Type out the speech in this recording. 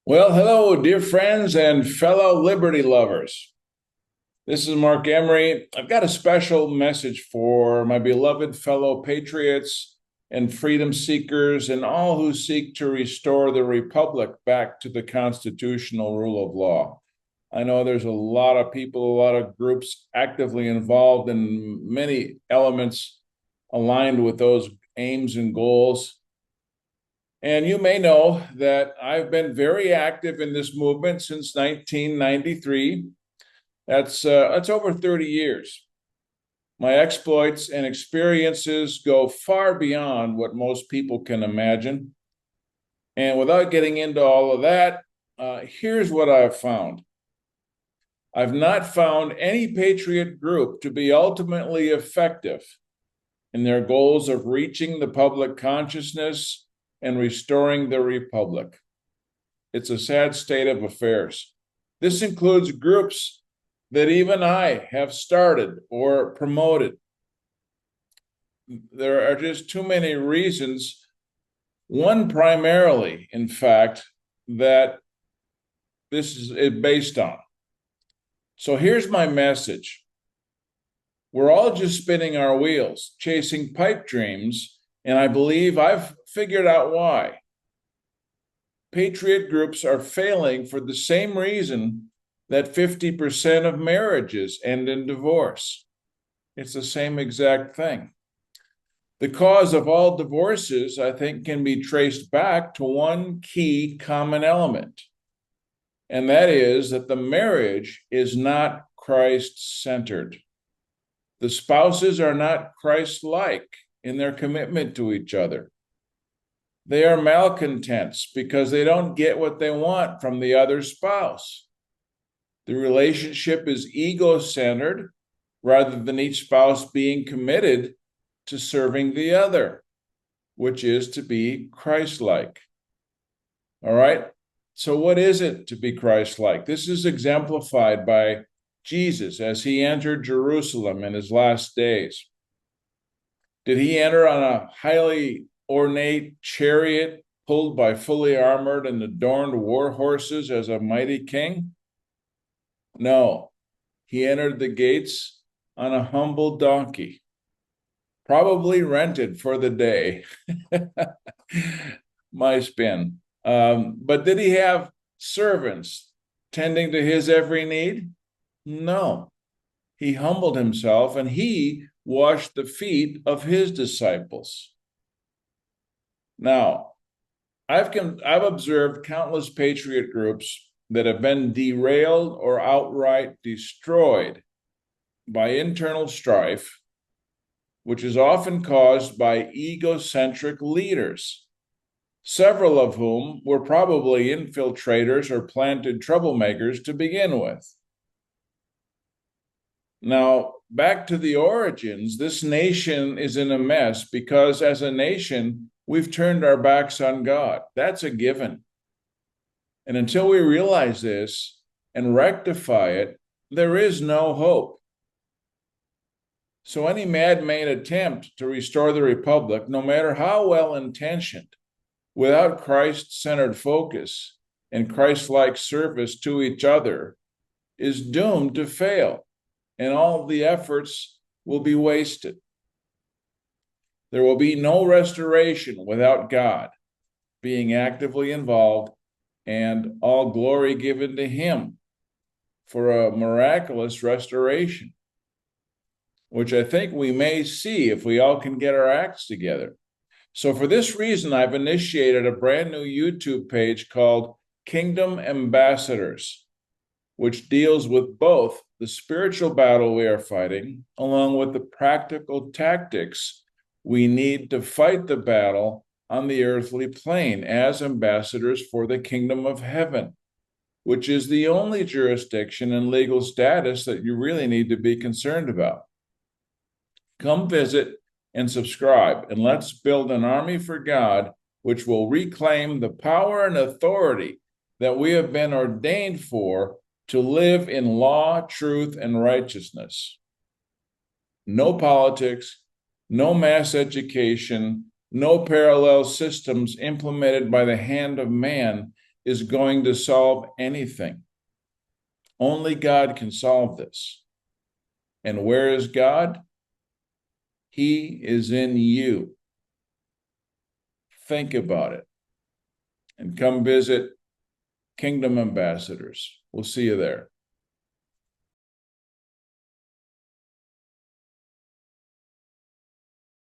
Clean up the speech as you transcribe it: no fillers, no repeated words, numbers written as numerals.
Well, hello, dear friends and fellow liberty lovers. This is Mark Emery. I've got a special message for my beloved fellow patriots and freedom seekers and all who seek to restore the republic back to the constitutional rule of law. I know there's a lot of people, a lot of groups actively involved in many elements aligned with those aims and goals. And you may know that I've been very active in this movement since 1993. That's over 30 years. My exploits and experiences go far beyond what most people can imagine. And without getting into all of that, here's what I've found. I've not found any patriot group to be ultimately effective in their goals of reaching the public consciousness and restoring the republic. It's a sad state of affairs. This includes groups that even I have started or promoted. There are just too many reasons. One primarily, in fact, that this is based on. So here's my message. We're all just spinning our wheels, chasing pipe dreams, and I believe I've figured out why. Patriot groups are failing for the same reason that 50% of marriages end in divorce. It's the same exact thing. The cause of all divorces, I think, can be traced back to one key common element, and that is that the marriage is not Christ-centered. The spouses are not Christ-like in their commitment to each other. They are malcontents because they don't get what they want from the other spouse. The relationship is ego-centered rather than each spouse being committed to serving the other, which is to be Christ-like. All right? So what is it to be Christ-like? This is exemplified by Jesus as he entered Jerusalem in his last days. Did he enter on a highly ornate chariot pulled by fully armored and adorned war horses as a mighty king? No, he entered the gates on a humble donkey, probably rented for the day. My spin. But did he have servants tending to his every need? No. He humbled himself and he washed the feet of his disciples. Now, I've observed countless patriot groups that have been derailed or outright destroyed by internal strife, which is often caused by egocentric leaders, several of whom were probably infiltrators or planted troublemakers to begin with. Now, back to the origins, this nation is in a mess because as a nation, we've turned our backs on God. That's a given. And until we realize this and rectify it, there is no hope. So any man-made attempt to restore the republic, no matter how well-intentioned, without Christ-centered focus and Christ-like service to each other, is doomed to fail, and all the efforts will be wasted. There will be no restoration without God being actively involved and all glory given to him for a miraculous restoration, which I think we may see if we all can get our acts together. So for this reason, I've initiated a brand new YouTube page called Kingdom Ambassadors, which deals with both the spiritual battle we are fighting, along with the practical tactics we need to fight the battle on the earthly plane as ambassadors for the kingdom of heaven, which is the only jurisdiction and legal status that you really need to be concerned about. Come visit and subscribe, and let's build an army for God, which will reclaim the power and authority that we have been ordained for to live in law, truth, and righteousness. No politics, no mass education, no parallel systems implemented by the hand of man is going to solve anything. Only God can solve this. And where is God? He is in you. Think about it. And come visit Kingdom Ambassadors. We'll see you there.